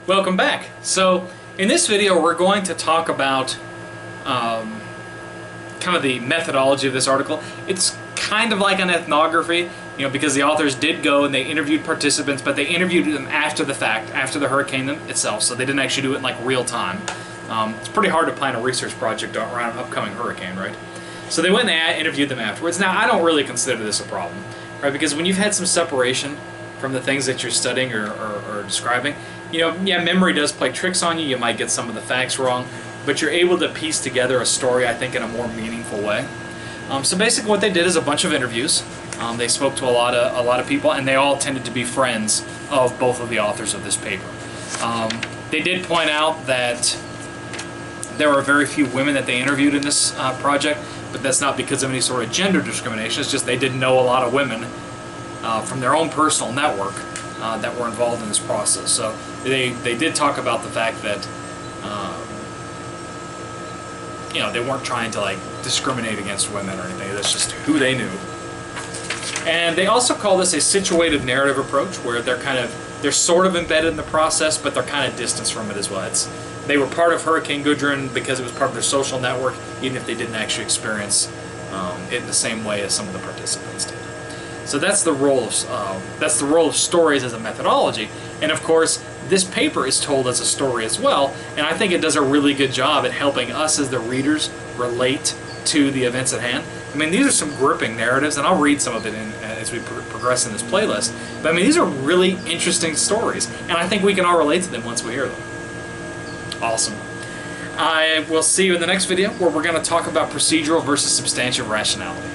Welcome back. So in this video we're going to talk about kind of the methodology of this article. It's kind of like an ethnography, because the authors did go and they interviewed participants, but they interviewed them after the fact, after the hurricane itself, so they didn't actually do it in like real time. It's pretty hard to plan a research project around an upcoming hurricane, right? So they went and they interviewed them afterwards. Now, I don't really consider this a problem, right? Because when you've had some separation from the things that you're studying or describing, yeah, memory does play tricks on you. You might get some of the facts wrong, but you're able to piece together a story, I think, in a more meaningful way. So basically what they did is a bunch of interviews. They spoke to a lot of people, and they all tended to be friends of both of the authors of this paper. They did point out that there were very few women that they interviewed in this project, but that's not because of any sort of gender discrimination. It's just they didn't know a lot of women from their own personal network that were involved in this process. So they did talk about the fact that they weren't trying to like discriminate against women or anything. That's just who they knew. And they also call this a situated narrative approach, where they're sort of embedded in the process, but they're kind of distanced from it as well. They were part of Hurricane Gudrun because it was part of their social network, even if they didn't actually experience it in the same way as some of the participants did. So that's the role of stories as a methodology. And of course, this paper is told as a story as well, and I think it does a really good job at helping us as the readers relate to the events at hand. I mean, these are some gripping narratives, and I'll read some of it as we progress in this playlist. But I mean, these are really interesting stories, and I think we can all relate to them once we hear them. Awesome. I will see you in the next video, where we're going to talk about procedural versus substantive rationality.